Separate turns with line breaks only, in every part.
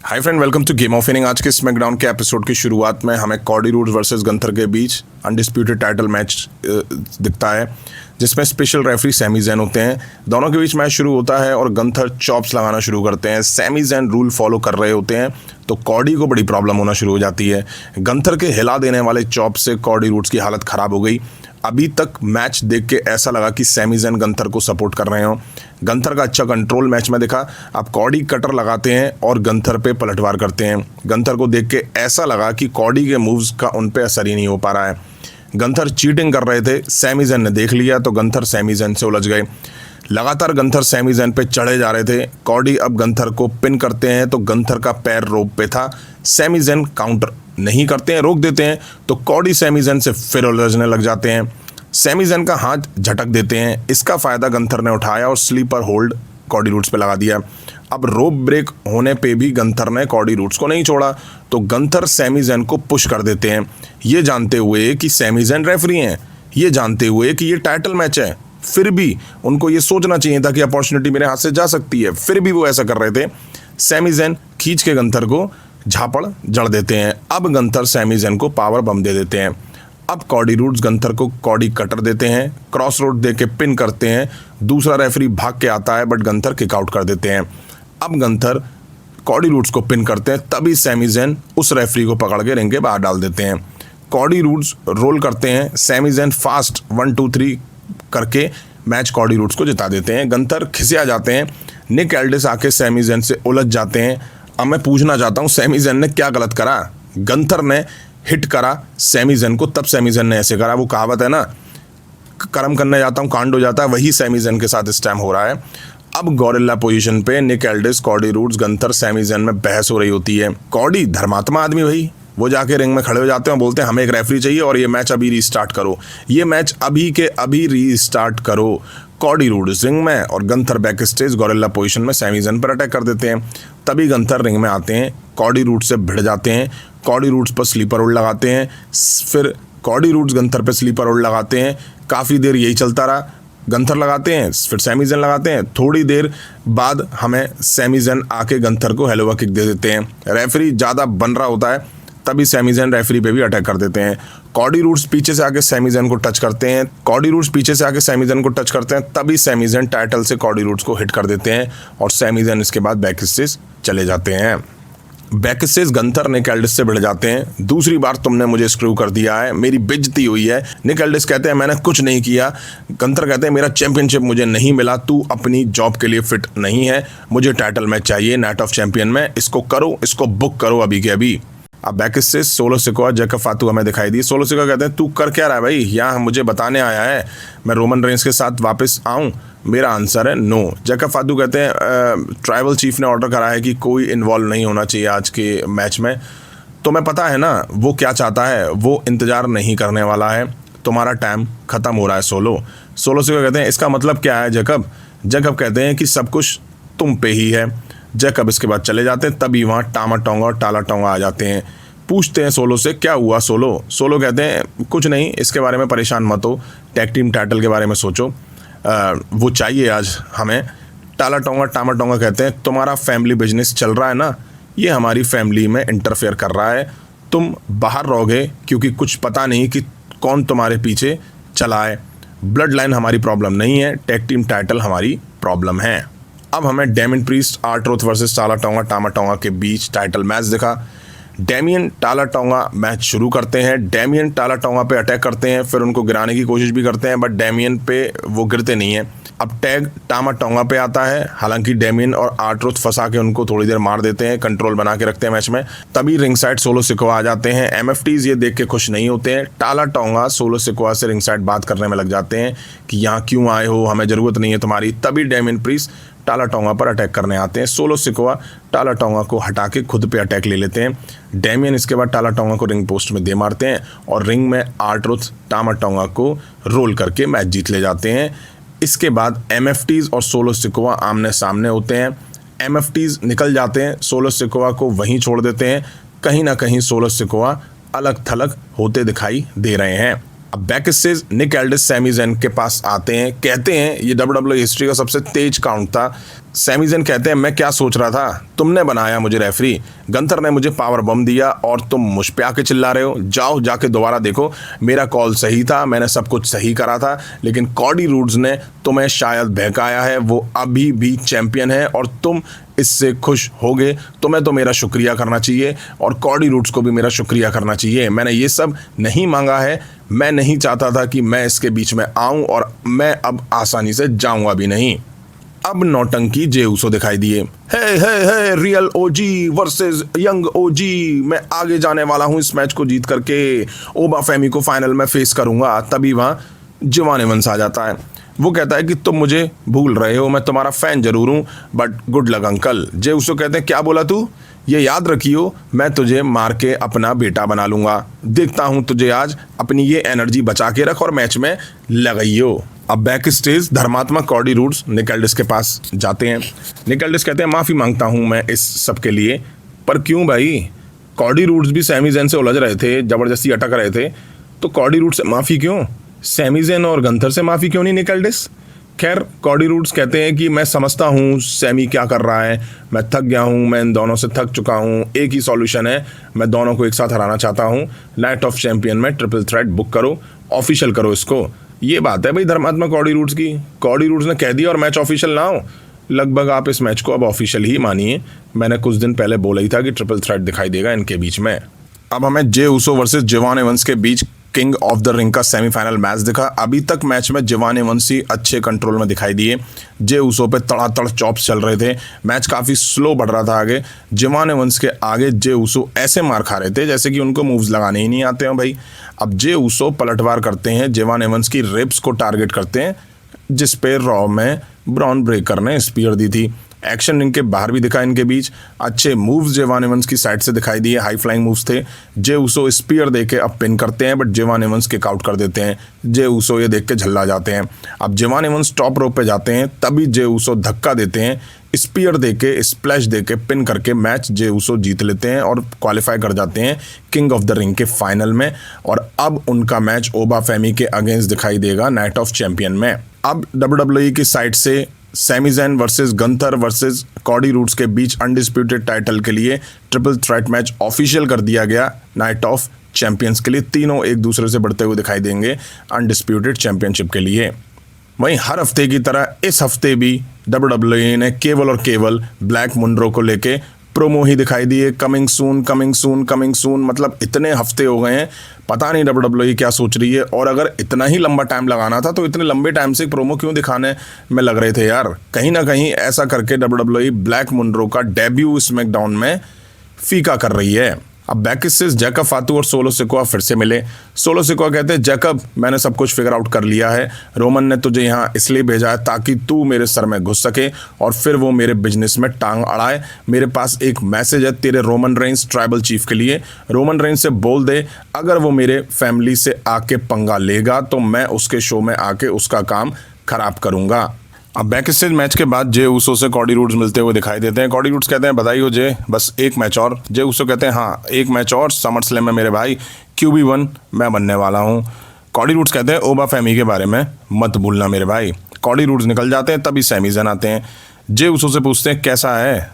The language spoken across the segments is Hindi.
Hi friend, welcome to game of inning. आज के स्मैकडाउन के एपिसोड की शुरुआत में हमें कॉडी रूड्स वर्सेस गंथर के बीच अनडिस्प्यूटेड टाइटल मैच दिखता है, जिसमें स्पेशल रेफरी सैमी ज़ैन होते हैं। दोनों के बीच मैच शुरू होता है और गंथर चॉप्स लगाना शुरू करते हैं। सैमी ज़ैन रूल फॉलो कर रहे होते हैं तो कॉडी को बड़ी प्रॉब्लम होना शुरू हो जाती है। गंथर के हिला देने वाले चॉप से कॉडी रूड्स की हालत ख़राब हो गई। अभी तक मैच देख के ऐसा लगा कि सैमी ज़ैन गंथर को सपोर्ट कर रहे हो। गंथर का अच्छा कंट्रोल मैच में दिखा। अब कॉडी कटर लगाते हैं और गंथर पे पलटवार करते हैं। गंथर को देख के ऐसा लगा कि कॉडी के मूव्स का उन पे असर ही नहीं हो पा रहा है। गंथर चीटिंग कर रहे थे, सैमी ज़ैन ने देख लिया तो गंथर सैमी ज़ैन से उलझ गए। लगातार गंथर सैमी ज़ैन पे चढ़े जा रहे थे। कॉडी अब गंथर को पिन करते हैं तो गंथर का पैर रोप पे था। सैमी ज़ैन काउंटर नहीं करते हैं, रोक देते हैं तो कॉडी सैमी ज़ैन से फिर उलझने लग जाते हैं। सैमी ज़ैन का हाथ झटक देते हैं। इसका फ़ायदा गंथर ने उठाया और स्लीपर होल्ड कॉडी रूड्स पे लगा दिया। अब रोप ब्रेक होने पे भी गंथर ने कॉडी रूड्स को नहीं छोड़ा तो गंथर सैमी ज़ैन को पुश कर देते हैं, ये जानते हुए कि सैमी ज़ैन रेफरी हैं, ये जानते हुए कि ये टाइटल मैच है। फिर भी उनको ये सोचना चाहिए था कि अपॉर्चुनिटी मेरे हाथ से जा सकती है, फिर भी वो ऐसा कर रहे थे। सैमी ज़ैन खींच के गंथर को झापड़ जड़ देते हैं। अब गंथर सैमी ज़ैन को पावर बम दे देते हैं। अब कॉडी रूड्स गंथर को कॉडी कटर देते हैं, क्रॉस रोड दे के पिन करते हैं। दूसरा रेफरी भाग के आता है बट गंथर किक आउट कर देते हैं। अब गंथर कॉडी रूड्स को पिन करते हैं, तभी सैमी ज़ैन उस रेफरी को पकड़ के रिंग के बाहर डाल देते हैं। कॉडी रूड्स रोल करते हैं, सैमी ज़ैन फास्ट 1 2 3 करके मैच कॉडी रूड्स को जिता देते हैं। गंथर खिसिया जाते हैं। निक एल्डिस आके सैमी ज़ैन से उलझ जाते हैं। अब मैं पूछना चाहता हूँ, सैमी ज़ैन ने क्या गलत करा? गंथर ने हिट करा सैमी ज़ैन को, तब सैमी ज़ैन ने ऐसे करा। वो कहावत है ना, कर्म करने जाता हूँ कांड हो जाता है, वही सैमी ज़ैन के साथ इस टाइम हो रहा है। अब गॉरिल्ला पोजीशन पे Nick Aldis, Cody Rhodes, Gunther, Sami Zayn में बहस हो रही होती है। कॉडी धर्मात्मा आदमी भाई, वो जाके रिंग में खड़े हो जाते हैं, बोलते हैं हमें एक रेफरी चाहिए और ये मैच अभी रीस्टार्ट करो, ये मैच अभी के अभी रीस्टार्ट करो। कॉडी रूड्स रिंग में और गंथर बैक स्टेज गॉरिल्ला पोजीशन में सैमी ज़ैन पर अटैक कर देते हैं। तभी गंथर रिंग में आते हैं, कॉडी रूड्स से भिड़ जाते हैं। कॉडी रूड्स पर स्लीपर होल्ड लगाते हैं, फिर कॉडी रूड्स गंथर पे स्लीपर होल्ड लगाते हैं। काफ़ी देर यही चलता रहा। गंथर लगाते हैं, फिर सैमी ज़ैन लगाते हैं। थोड़ी देर बाद हमें सैमी ज़ैन आके गंथर को हेलोवा किक दे देते हैं। रेफरी ज़्यादा बन रहा होता है, तभी सैमी ज़ैन रेफरी पे भी अटैक कर देते हैं। कॉडी रूड्स पीछे से आके सैमी ज़ैन को टच करते हैं। कॉडी रूड्स पीछे से आके सैमी ज़ैन को टच करते हैं, तभी सैमी ज़ैन टाइटल से कॉडी रूड्स को हिट कर देते हैं और सैमी ज़ैन इसके बाद बैक स्टेज चले जाते हैं। बैक स्टेज गंथर निक एल्डिस से भिड़ जाते हैं। दूसरी बार तुमने मुझे स्क्रू कर दिया है, मेरी बेइज्जती हुई है। निक एल्डिस कहते हैं मैंने कुछ नहीं किया। गंथर कहते हैं मेरा चैंपियनशिप मुझे नहीं मिला, तू अपनी जॉब के लिए फिट नहीं है, मुझे टाइटल मैच चाहिए नाइट ऑफ चैंपियन में, इसको करो, इसको बुक करो अभी के अभी। अब backstage Solo Sikoa, Jacob Fatu हमें दिखाई दी। सोलो सिकोआ कहते हैं तू कर क्या रहा है भाई, यहाँ मुझे बताने आया है मैं रोमन रेंस के साथ वापस आऊँ? मेरा आंसर है नो। जैकब फातू कहते हैं ट्राइबल चीफ ने ऑर्डर करा है कि कोई इन्वॉल्व नहीं होना चाहिए आज के मैच में। तुम्हें पता है ना वो क्या चाहता है, वो इंतज़ार नहीं करने वाला है, तुम्हारा टाइम ख़त्म हो रहा है सोलो। सोलो सिकोआ कहते हैं इसका मतलब क्या है जैकब? जैकब कहते हैं कि सब कुछ तुम पे ही है। जैकब इसके बाद चले जाते हैं, तभी वहाँ टामा टोंगा और टाला टोंगा आ जाते हैं। पूछते हैं सोलो से क्या हुआ सोलो? सोलो कहते हैं कुछ नहीं, इसके बारे में परेशान मत हो, टैग टीम टाइटल के बारे में सोचो, वो चाहिए आज हमें। टाला टोंगा टामा टोंगा कहते हैं तुम्हारा फैमिली बिजनेस चल रहा है ना, ये हमारी फैमिली में इंटरफेयर कर रहा है, तुम बाहर रहोगे क्योंकि कुछ पता नहीं कि कौन तुम्हारे पीछे चला है। ब्लड लाइन हमारी प्रॉब्लम नहीं है, टैग टीम टाइटल हमारी प्रॉब्लम है। अब हमें डेमियन प्रीस्ट, आर-ट्रूथ वर्सेस टाला टोंगा टामा टोंगा के बीच टाइटल मैच दिखा। डेमियन टाला टोंगा मैच शुरू करते हैं। डेमियन टाला टोंगा पे अटैक करते हैं, फिर उनको गिराने की कोशिश भी करते हैं बट डेमियन पे वो गिरते नहीं हैं। अब टैग टामा टोंगा पे आता है, हालांकि डेमियन और आर-ट्रूथ फंसा के उनको थोड़ी देर मार देते हैं, कंट्रोल बना के रखते हैं मैच में। तभी रिंग साइड सोलो सिकोआ आ जाते हैं। एमएफटीज ये देख के खुश नहीं होते हैं। टाला टोंगा सोलो सिकोआ से रिंग साइड बात करने में लग जाते हैं कि यहाँ क्यों आए हो, हमें ज़रूरत नहीं है तुम्हारी। तभी डेमियन प्रीस्ट टाला टोंगा पर अटैक करने आते हैं। सोलो सिकोआ टाला टोंगा को हटा के खुद पे अटैक ले लेते हैं। डेमियन इसके बाद टाला टोंगा को रिंग पोस्ट में दे मारते हैं और रिंग में आर-ट्रूथ टामा टोंगा को रोल करके मैच जीत ले जाते हैं। इसके बाद एमएफटीज और सोलो सिकोआ आमने सामने होते हैं। एमएफटीज निकल जाते हैं, सोलो सिकोआ को वहीं छोड़ देते हैं। कहीं ना कहीं सोलो सिकोआ अलग थलग होते दिखाई दे रहे हैं। अब बैक स्टेज निक एल्डिस सैमी ज़ैन के पास आते हैं, कहते हैं ये WWE हिस्ट्री का सबसे तेज काउंट था। सैमी ज़ेन कहते हैं, मैं क्या सोच रहा था, तुमने बनाया मुझे रेफरी, गंथर ने मुझे पावर बम दिया और तुम मुझ पे आके चिल्ला रहे हो। जाओ जाके दोबारा देखो, मेरा कॉल सही था, मैंने सब कुछ सही करा था, लेकिन कॉडी रूड्स ने तुम्हें शायद बहकाया है। वो अभी भी चैंपियन है और तुम इससे खुश होगे। तुम्हें तो मेरा शुक्रिया करना चाहिए और कॉडी रूड्स को भी मेरा शुक्रिया करना चाहिए। मैंने ये सब नहीं मांगा है, मैं नहीं चाहता था कि मैं इसके बीच में आऊं और मैं अब आसानी से जाऊंगा भी नहीं। अब नौटंकी जे उसो दिखाई दिए। हे रियल ओजी वर्सेस यंग ओजी, मैं आगे जाने वाला हूं इस मैच को जीत करके, ओबा फेमी को फाइनल में फेस करूंगा। तभी वहां जिवान एवंस आ जाता है। वो कहता है कि तुम मुझे भूल रहे हो, मैं तुम्हारा फैन जरूर हूं, बट गुड लक अंकल। जे उसो कहते हैं, क्या बोला तू, ये याद रखियो, मैं तुझे मार के अपना बेटा बना लूंगा। देखता हूं तुझे आज, अपनी ये एनर्जी बचा के रख और मैच में लगाइयो। अब बैक स्टेज धर्मात्मा कॉडी रूड्स निकल्डिस के पास जाते हैं। निकल्डिस कहते हैं, माफ़ी मांगता हूं मैं इस सब के लिए। पर क्यों भाई, कॉडी रूड्स भी सैमी ज़ेन से उलझ रहे थे, ज़बरदस्ती अटक रहे थे, तो कॉडी रूड्स से माफ़ी क्यों, सैमी ज़ेन और गंथर से माफ़ी क्यों नहीं निकल्डिस। खैर कॉडी रूड्स कहते हैं कि मैं समझता हूँ सैमी क्या कर रहा है, मैं थक गया हूँ, मैं इन दोनों से थक चुका हूँ, एक ही सॉल्यूशन है, मैं दोनों को एक साथ हराना चाहता हूँ। नाइट ऑफ चैंपियन में ट्रिपल थ्रेट बुक करो, ऑफिशियल करो इसको। ये बात है भाई धर्मात्मा कॉडी रूड्स की। कॉडी रूड्स ने कह दिया और मैच ऑफिशियल ना हो, लगभग आप इस मैच को अब ऑफिशियल ही मानिए। मैंने कुछ दिन पहले बोला ही था कि ट्रिपल थ्रेट दिखाई देगा इनके बीच में। अब हमें जे उसो वर्सेस जिवान एवंस के बीच किंग ऑफ द रिंग का सेमीफाइनल मैच दिखा। अभी तक मैच में जिवान एवंस ही अच्छे कंट्रोल में दिखाई दिए। जे उसो पे तड़ातड़ चॉप्स चल रहे थे, मैच काफ़ी स्लो बढ़ रहा था आगे। जिवान एवंस के आगे जे उसो ऐसे मार खा रहे थे जैसे कि उनको मूव्स लगाने ही नहीं आते हैं भाई। अब जे उसो पलटवार करते हैं, जिवान एवंस की रिब्स को टारगेट करते हैं, जिस पे रॉ में ब्रॉन ब्रेकर ने स्पीयर दी थी। एक्शन रिंग के बाहर भी दिखा इनके बीच अच्छे मूव्स जिवान एवंस की साइड से दिखाई दिए, हाई फ्लाइंग मूव्स थे। जे उसो स्पीयर देके अब पिन करते हैं, बट जिवान एवंस किक आउट कर देते हैं। जे उसो ये देख के झल्ला जाते हैं। अब जिवान एवंस टॉप रोप पे जाते हैं, तभी जे उसो धक्का देते हैं, स्पीयर देके स्प्लैश देके पिन करके मैच जे उसो जीत लेते हैं और क्वालिफाई कर जाते हैं किंग ऑफ द रिंग के फाइनल में। और अब उनका मैच ओबा फेमी के अगेंस्ट दिखाई देगा नाइट ऑफ चैंपियन में। अब WWE की साइड से Sami Zayn versus Gunther versus Cody Rhodes के बीच अनडिस्प्यूटेड टाइटल के लिए ट्रिपल थ्रेट मैच ऑफिशियल कर दिया गया नाइट ऑफ चैंपियंस के लिए। तीनों एक दूसरे से बढ़ते हुए दिखाई देंगे अनडिस्प्यूटेड चैंपियनशिप के लिए। वहीं हर हफ्ते की तरह इस हफ्ते भी WWE ने केवल और केवल ब्लैक मुनरो को लेके प्रोमो ही दिखाई दिए। Coming soon coming soon coming soon, मतलब इतने हफ्ते हो गए हैं, पता नहीं WWE क्या सोच रही है। और अगर इतना ही लंबा टाइम लगाना था तो इतने लंबे टाइम से प्रोमो क्यों दिखाने में लग रहे थे यार। कहीं ना कहीं ऐसा करके WWE ब्लैक मुनरो का डेब्यू स्मैकडाउन में फीका कर रही है। अब बैक से जैकब फातू और सोलो सिकोआ फिर से मिले। सोलो सिकोआ कहते हैं, जैकब मैंने सब कुछ फिगर आउट कर लिया है, रोमन ने तुझे यहाँ इसलिए भेजा है ताकि तू मेरे सर में घुस सके और फिर वो मेरे बिजनेस में टांग अड़ाए। मेरे पास एक मैसेज है तेरे रोमन रेंस ट्राइबल चीफ के लिए। रोमन रेंस से बोल दे अगर वो मेरे फैमिली से आके पंगा लेगा तो मैं उसके शो में आके उसका काम खराब करूँगा। अब बैक स्टेज मैच के बाद जे उसो से कॉडी रूड्स मिलते हुए दिखाई देते हैं। कॉडी रूड्स कहते हैं, बधाई हो जे, बस एक मैच और। जे उसो कहते हैं, हाँ एक मैच और समर स्लैम में मेरे भाई QB1 मैं बनने वाला हूँ। कॉडी रूड्स कहते हैं, ओबा फेमी के बारे में मत भूलना मेरे भाई। कॉडी रूड्स निकल जाते हैं, तभी सैमी ज़ेन आते हैं। जे उसो से पूछते हैं, कैसा है।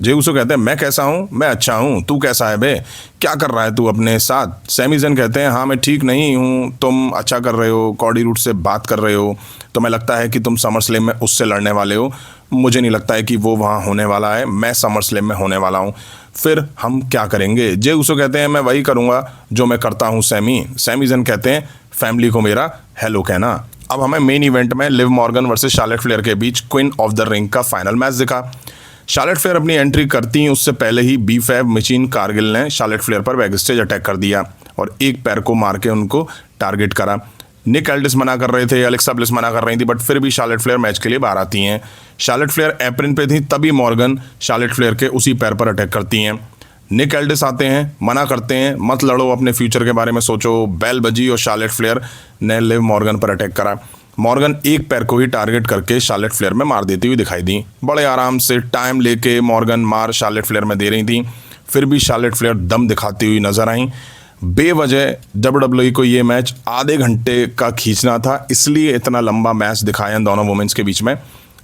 जे उसो कहते हैं, मैं कैसा हूँ, मैं अच्छा हूँ, तू कैसा है बे, क्या कर रहा है तू अपने साथ। सैमी ज़ेन कहते हैं, हाँ मैं ठीक नहीं हूँ, तुम अच्छा कर रहे हो, कॉडी रूड्स से बात कर रहे हो, तुम्हें लगता है कि तुम समर स्लैम में उससे लड़ने वाले हो, मुझे नहीं लगता है कि वो वहाँ होने वाला है, मैं समर स्लैम में होने वाला हूँ, फिर हम क्या करेंगे। जे उसो कहते हैं, मैं वही करूँगा जो मैं करता हूँ सैमी। सैमी ज़ेन कहते हैं, फैमिली को मेरा हेलो कहना। अब हमें मेन इवेंट में Liv Morgan versus Charlotte Flair के बीच क्वीन ऑफ द रिंग का फाइनल मैच दिखा। शार्लेट फ्लेयर अपनी एंट्री करती हैं उससे पहले ही B-Fab मशीन कारगिल ने शार्लेट फ्लेयर पर बैक स्टेज अटैक कर दिया और एक पैर को मार के उनको टारगेट करा। निक एल्डिस मना कर रहे थे, एलेक्सा ब्लिस मना कर रही थी, बट फिर भी शार्लेट फ्लेयर मैच के लिए बाहर आती हैं। शार्लेट फ्लेयर एप्रिन पे थी, तभी मॉर्गन शार्लेट फ्लेयर के उसी पैर पर अटैक करती हैं। निक एल्डिस आते हैं, मना करते हैं, मत लड़ो, अपने फ्यूचर के बारे में सोचो। बेल बजी और शार्लेट फ्लेयर ने लिव मॉर्गन पर अटैक करा। मॉर्गन एक पैर को ही टारगेट करके शार्लेट फ्लेयर में मार देती हुई दिखाई दी। बड़े आराम से टाइम लेके मॉर्गन मार शार्लेट फ्लेयर में दे रही थी, फिर भी शार्लेट फ्लेयर दम दिखाती हुई नजर आई। बेवजह WWE को ये मैच आधे घंटे का खींचना था, इसलिए इतना लंबा मैच दिखाया इन दोनों वुमेन्स के बीच में।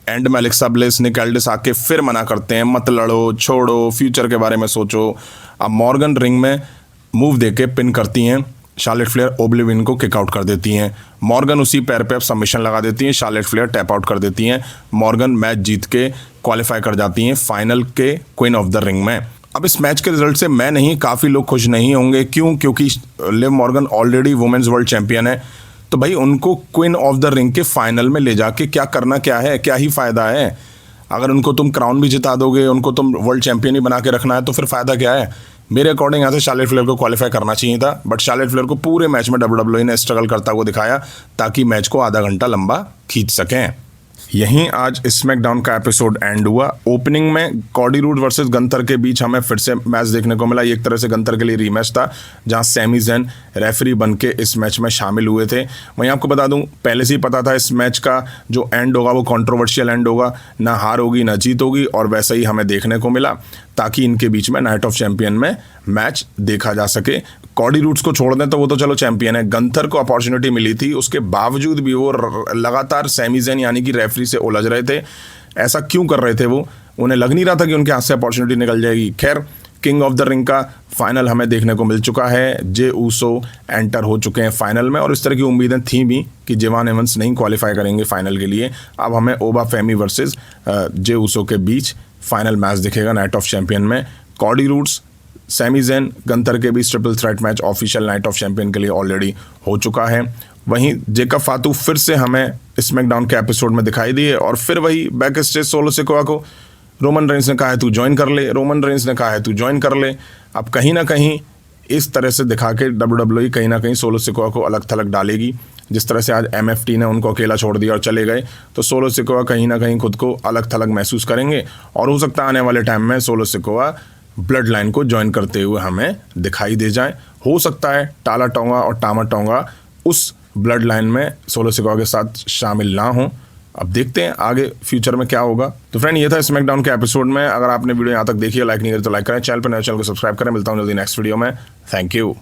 एंड में अलेक्सा ब्लिस, निक एल्डिस आके फिर मना करते हैं, मत लड़ो, छोड़ो, फ्यूचर के बारे में सोचो। अब मॉर्गन रिंग में मूव देके पिन करती हैं शार्लेट फ्लेयर, ओब्लिवियन को किक आउट कर देती हैं। मॉर्गन उसी पैर पे अब सबमिशन लगा देती हैं, शार्लेट फ्लेयर टैप आउट कर देती हैं। मॉर्गन मैच जीत के क्वालिफाई कर जाती हैं फाइनल के क्वीन ऑफ द रिंग में। अब इस मैच के रिजल्ट से मैं नहीं, काफ़ी लोग खुश नहीं होंगे। क्यों? क्योंकि Liv Morgan already women's world champion है, तो भाई उनको क्वीन ऑफ द रिंग के फाइनल में ले जाके क्या करना, क्या है, क्या ही फ़ायदा है? अगर उनको तुम क्राउन भी जिता दोगे, उनको तुम वर्ल्ड चैंपियन ही बना के रखना है, तो फिर फ़ायदा क्या है? मेरे अकॉर्डिंग यहाँ से शार्लेट फ्लेयर को क्वालिफाई करना चाहिए था, बट शार्लेट फ्लेयर को पूरे मैच में WWE ने स्ट्रगल करता हुआ दिखाया ताकि मैच को आधा घंटा लंबा खींच सकें। यहीं आज स्मैकडाउन का एपिसोड एंड हुआ। ओपनिंग में कॉडी रूड वर्सेस गंथर के बीच हमें फिर से मैच देखने को मिला। एक तरह से गंथर के लिए रीमैच था, जहां सैमी ज़ेन रेफरी बन के इस मैच में शामिल हुए थे। वहीं आपको बता दूं, पहले से ही पता था इस मैच का जो एंड होगा वो कंट्रोवर्शियल एंड होगा, ना हार होगी ना जीत होगी, और वैसा ही हमें देखने को मिला ताकि इनके बीच में नाइट ऑफ चैंपियन में मैच देखा जा सके। कॉडी रूड्स को छोड़ दें तो वो तो चलो चैंपियन है, गंथर को अपॉर्चुनिटी मिली थी, उसके बावजूद भी वो लगातार सैमी ज़ेन यानी कि रेफरी से उलझ रहे थे। ऐसा क्यों कर रहे थे? वो उन्हें लग नहीं रहा था कि उनके हाथ से अपॉर्चुनिटी निकल जाएगी। खैर, किंग ऑफ द रिंग का फाइनल हमें देखने को मिल चुका है। जे ऊसो एंटर हो चुके हैं फाइनल में, और इस तरह की उम्मीदें थी भी कि जेवान एवंस नहीं क्वालिफाई करेंगे फाइनल के लिए। अब हमें ओबा फेमी वर्सेस जे ऊसो के बीच फाइनल मैच दिखेगा नाइट ऑफ चैंपियन में। Cody Rhodes, Sami Zayn, Gunther के बीच triple threat match official night of champion के लिए ऑलरेडी हो चुका है। वहीं जेकब फातू फिर से हमें स्मैकडाउन के एपिसोड में दिखाई दिए, और फिर वही बैक स्टेज सोलो सिकोआ को रोमन रेंस ने कहा है तू ज्वाइन कर ले, रोमन रेंस ने कहा है तू ज्वाइन कर ले। अब कहीं ना कहीं इस तरह से दिखा के WWE कहीं ना कहीं सोलो सिकोआ को अलग थलग डालेगी। जिस तरह से आज MFT ने उनको अकेला छोड़ दिया और चले गए, तो सोलो सिकोआ कहीं ना कहीं खुद को अलग थलग महसूस करेंगे, और हो सकता है आने वाले टाइम में सोलो सिकोआ ब्लड लाइन को ज्वाइन करते हुए हमें दिखाई दे जाए। हो सकता है टाला टोंगा और टामा टोंगा उस ब्लड लाइन में सोलो सिकोआ के साथ शामिल ना हो। अब देखते हैं आगे फ्यूचर में क्या होगा। तो फ्रेंड, ये था स्मैकडाउन के एपिसोड में। अगर आपने वीडियो यहाँ तक देखी है, लाइक नहीं करी तो लाइक करें, चैनल पर नए चैनल को सब्सक्राइब करें। मिलता हूँ जल्दी नेक्स्ट वीडियो में। Thank you.